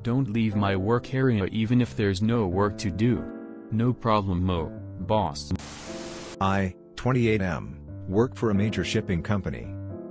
Don't leave my work area even if there's no work to do. No problem Mo, boss. I, 28M, work for a major shipping company.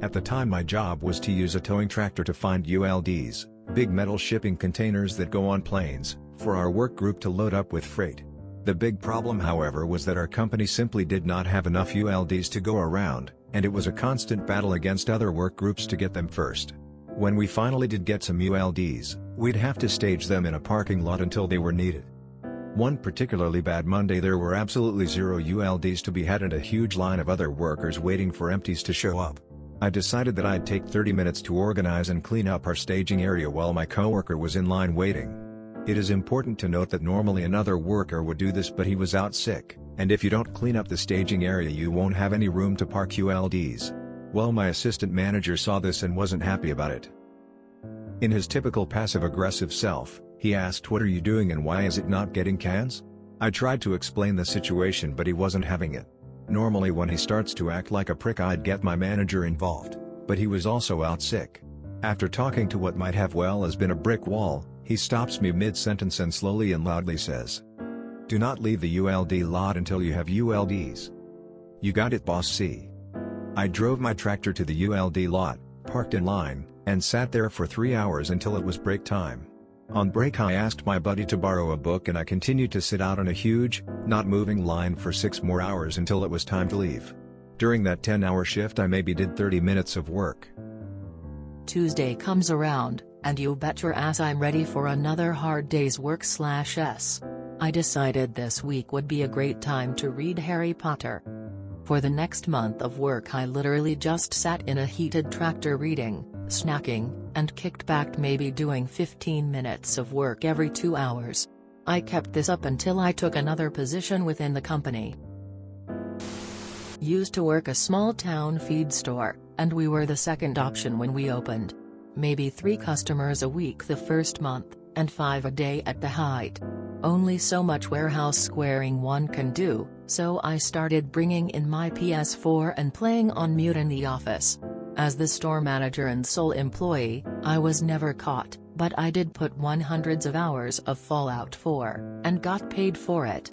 At the time my job was to use a towing tractor to find ULDs, big metal shipping containers that go on planes, for our work group to load up with freight. The big problem however was that our company simply did not have enough ULDs to go around, and it was a constant battle against other work groups to get them first. When we finally did get some ULDs, we'd have to stage them in a parking lot until they were needed. One particularly bad Monday there were absolutely zero ULDs to be had and a huge line of other workers waiting for empties to show up. I decided that I'd take 30 minutes to organize and clean up our staging area while my coworker was in line waiting. It is important to note that normally another worker would do this but he was out sick, and if you don't clean up the staging area you won't have any room to park ULDs. Well, my assistant manager saw this and wasn't happy about it. In his typical passive-aggressive self, he asked, "What are you doing and why is it not getting cans?" I tried to explain the situation but he wasn't having it. Normally when he starts to act like a prick I'd get my manager involved, but he was also out sick. After talking to what might have well as been a brick wall, he stops me mid-sentence and slowly and loudly says, "Do not leave the ULD lot until you have ULDs." "You got it, boss." See. I drove my tractor to the ULD lot, parked in line, and sat there for 3 hours until it was break time. On break I asked my buddy to borrow a book and I continued to sit out on a huge, not moving line for 6 more hours until it was time to leave. During that 10-hour shift I maybe did 30 minutes of work. Tuesday comes around, and you bet your ass I'm ready for another hard day's work/s. I decided this week would be a great time to read Harry Potter. For the next month of work I literally just sat in a heated tractor reading, snacking, and kicked back, maybe doing 15 minutes of work every 2 hours. I kept this up until I took another position within the company. Used to work a small town feed store, and we were the second option when we opened. Maybe 3 customers a week the first month, and 5 a day at the height. Only so much warehouse squaring one can do, so I started bringing in my PS4 and playing on mute in the office. As the store manager and sole employee, I was never caught, but I did put hundreds of hours of Fallout 4, and got paid for it.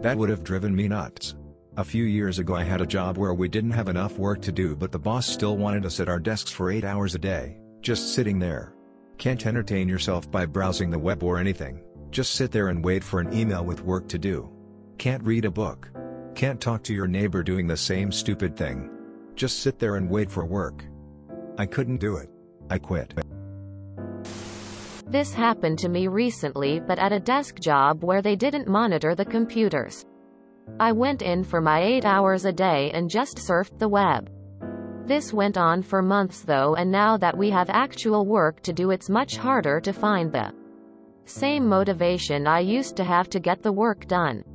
That would have driven me nuts. A few years ago I had a job where we didn't have enough work to do but the boss still wanted us at our desks for 8 hours a day, just sitting there. Can't entertain yourself by browsing the web or anything, just sit there and wait for an email with work to do. Can't read a book. Can't talk to your neighbor doing the same stupid thing. Just sit there and wait for work. I couldn't do it. I quit. This happened to me recently but at a desk job where they didn't monitor the computers. I went in for my 8 hours a day and just surfed the web. This went on for months though, and now that we have actual work to do it's much harder to find the same motivation I used to have to get the work done.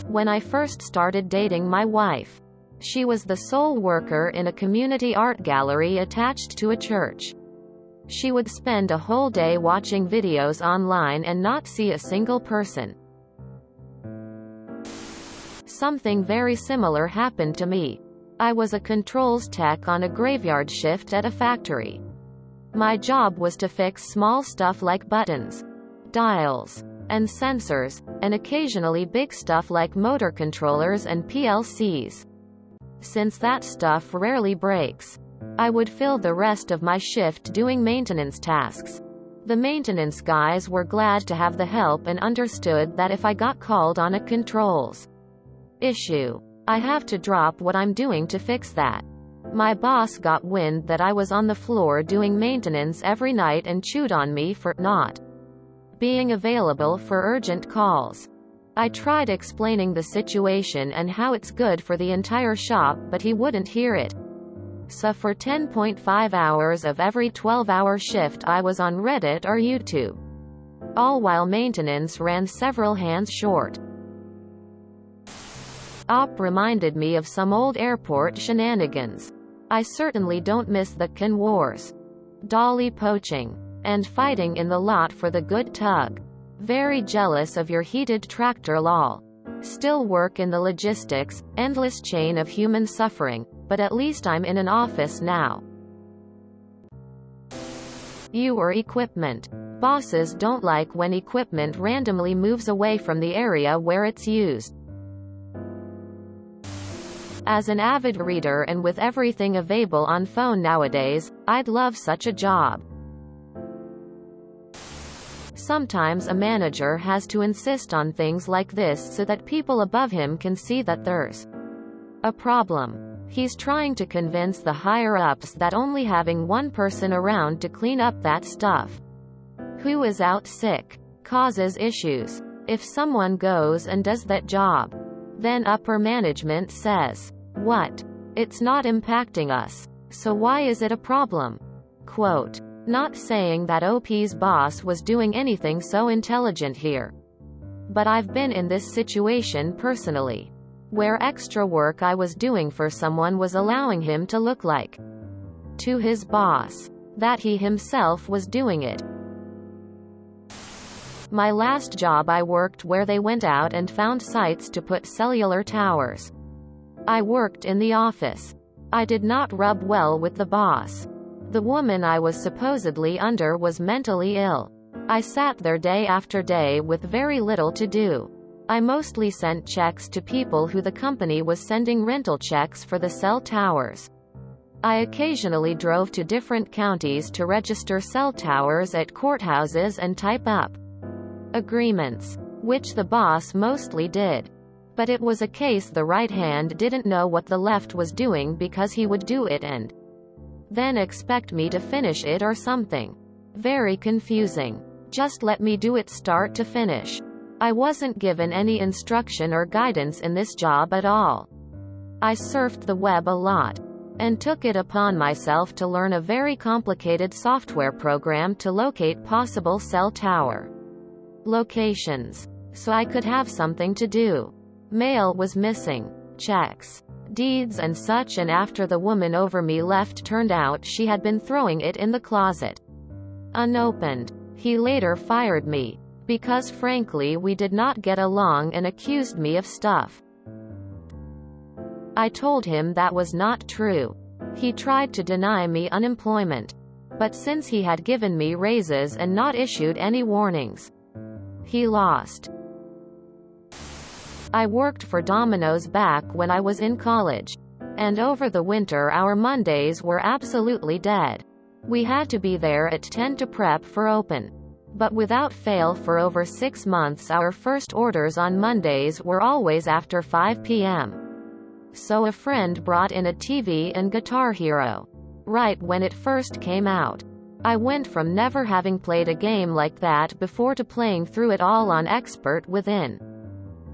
When I first started dating my wife, she was the sole worker in a community art gallery attached to a church. She would spend a whole day watching videos online and not see a single person. Something very similar happened to me. I was a controls tech on a graveyard shift at a factory. My job was to fix small stuff like buttons, dials, and sensors, and occasionally big stuff like motor controllers and PLCs. Since that stuff rarely breaks, I would fill the rest of my shift doing maintenance tasks. The maintenance guys were glad to have the help and understood that if I got called on a controls issue, I have to drop what I'm doing to fix that. My boss got wind that I was on the floor doing maintenance every night and chewed on me for not being available for urgent calls. I tried explaining the situation and how it's good for the entire shop, but he wouldn't hear it. So for 10.5 hours of every 12-hour shift I was on Reddit or YouTube. All while maintenance ran several hands short. Op reminded me of some old airport shenanigans. I certainly don't miss the can wars, dolly poaching, and fighting in the lot for the good tug. Very jealous of your heated tractor lol. Still work in the logistics, endless chain of human suffering, but at least I'm in an office now. You or equipment. Bosses don't like when equipment randomly moves away from the area where it's used. As an avid reader and with everything available on phone nowadays, I'd love such a job. Sometimes a manager has to insist on things like this so that people above him can see that there's a problem. He's trying to convince the higher-ups that only having one person around to clean up that stuff who is out sick causes issues. If someone goes and does that job, then upper management says, "What? It's not impacting us. So why is it a problem?" Quote. Not saying that OP's boss was doing anything so intelligent here. But I've been in this situation personally, where extra work I was doing for someone was allowing him to look like to his boss that he himself was doing it. My last job I worked where they went out and found sites to put cellular towers. I worked in the office. I did not rub well with the boss. The woman I was supposedly under was mentally ill. I sat there day after day with very little to do. I mostly sent checks to people who the company was sending rental checks for the cell towers. I occasionally drove to different counties to register cell towers at courthouses and type up agreements, which the boss mostly did. But it was a case the right hand didn't know what the left was doing because he would do it and then expect me to finish it or something. Very confusing. Just let me do it start to finish. I wasn't given any instruction or guidance in this job at all. I surfed the web a lot and took it upon myself to learn a very complicated software program to locate possible cell tower locations, so I could have something to do. Mail was missing, checks, deeds and such, and after the woman over me left, turned out she had been throwing it in the closet unopened. He later fired me because frankly we did not get along and accused me of stuff. I told him that was not true. He tried to deny me unemployment, but since he had given me raises and not issued any warnings, he lost. I worked for Domino's back when I was in college, and over the winter our Mondays were absolutely dead. We had to be there at 10 to prep for open. But without fail for over 6 months our first orders on Mondays were always after 5 p.m. So a friend brought in a TV and Guitar Hero right when it first came out. I went from never having played a game like that before to playing through it all on expert within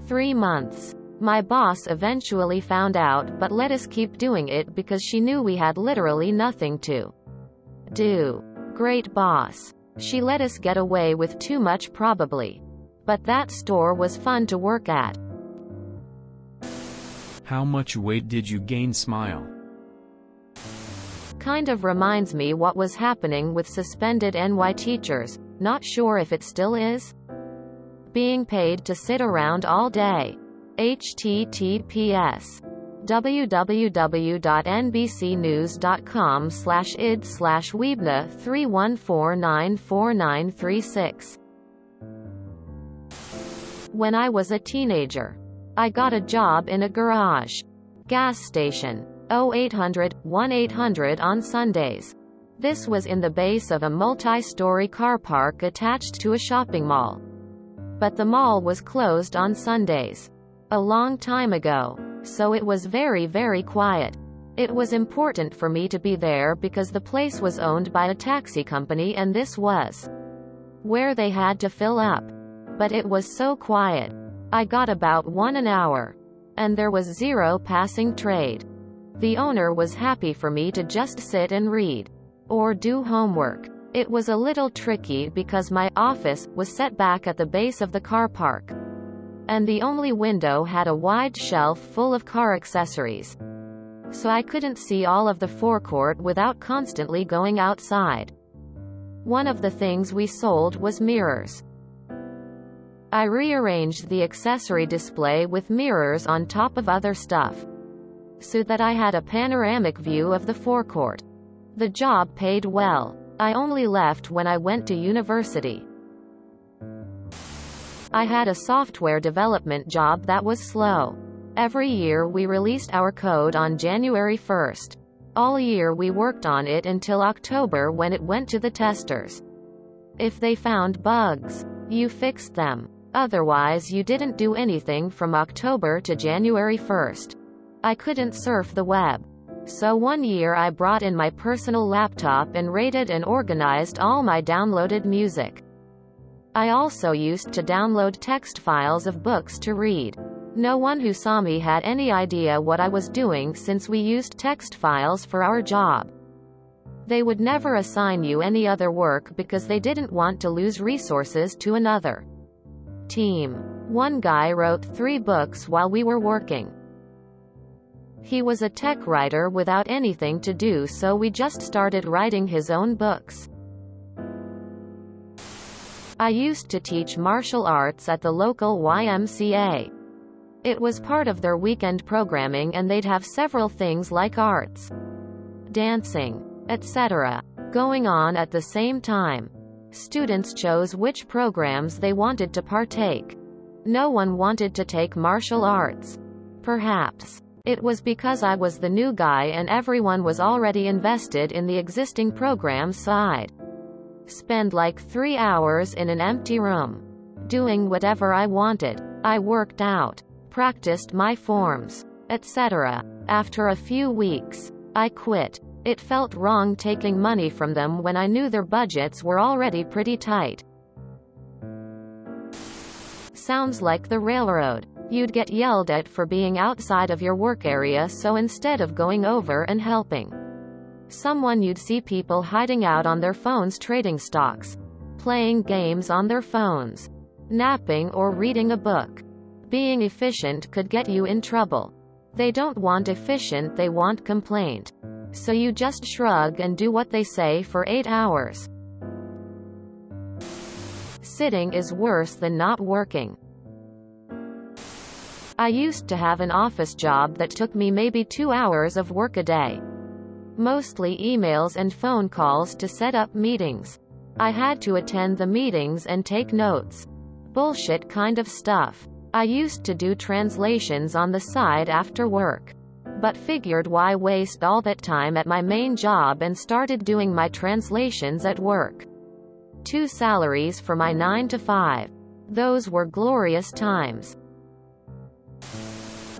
3 months. My boss eventually found out but let us keep doing it because she knew we had literally nothing to do. Great boss. She let us get away with too much probably. But that store was fun to work at. How much weight did you gain? Smile. Kind of reminds me what was happening with suspended NY teachers, not sure if it still is. Being paid to sit around all day. https www.nbcnews.com/id/weebna314949936. When I was a teenager, I got a job in a garage gas station. 0800-1800 on Sundays. This was in the base of a multi-story car park attached to a shopping mall. But the mall was closed on Sundays a long time ago, so it was very, very quiet. It was important for me to be there because the place was owned by a taxi company and this was where they had to fill up. But it was so quiet. I got about 1 an hour. And there was zero passing trade. The owner was happy for me to just sit and read or do homework. It was a little tricky because my office was set back at the base of the car park, and the only window had a wide shelf full of car accessories. So I couldn't see all of the forecourt without constantly going outside. One of the things we sold was mirrors. I rearranged the accessory display with mirrors on top of other stuff, so that I had a panoramic view of the forecourt. The job paid well, I only left when I went to university. I had a software development job that was slow. Every year we released our code on January 1st. All year we worked on it until October when it went to the testers. If they found bugs, you fixed them. Otherwise you didn't do anything from October to January 1st. I couldn't surf the web. So one year I brought in my personal laptop and rated and organized all my downloaded music. I also used to download text files of books to read. No one who saw me had any idea what I was doing since we used text files for our job. They would never assign you any other work because they didn't want to lose resources to another team. One guy wrote 3 books while we were working. He was a tech writer without anything to do, so we just started writing his own books. I used to teach martial arts at the local YMCA. It was part of their weekend programming and they'd have several things like arts, dancing, etc. going on at the same time. Students chose which programs they wanted to partake. No one wanted to take martial arts. Perhaps it was because I was the new guy and everyone was already invested in the existing programs, so I'd spend like 3 hours in an empty room, doing whatever I wanted. I worked out, practiced my forms, etc. After a few weeks, I quit. It felt wrong taking money from them when I knew their budgets were already pretty tight. Sounds like the railroad. You'd get yelled at for being outside of your work area, so instead of going over and helping someone, you'd see people hiding out on their phones trading stocks, playing games on their phones, napping or reading a book. Being efficient could get you in trouble. They don't want efficient, they want complaint. So you just shrug and do what they say for 8 hours. Sitting is worse than not working. I used to have an office job that took me maybe 2 hours of work a day. Mostly emails and phone calls to set up meetings. I had to attend the meetings and take notes. Bullshit kind of stuff. I used to do translations on the side after work, but figured why waste all that time at my main job and started doing my translations at work. 2 salaries for my 9 to 5. Those were glorious times.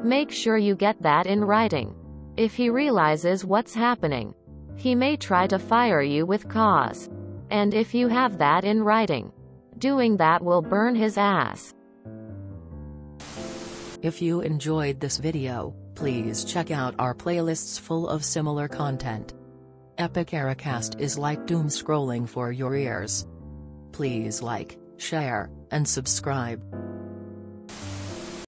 Make sure you get that in writing. If he realizes what's happening, he may try to fire you with cause. And if you have that in writing, doing that will burn his ass. If you enjoyed this video, please check out our playlists full of similar content. Epic Eracast is like doom scrolling for your ears. Please like, share, and subscribe.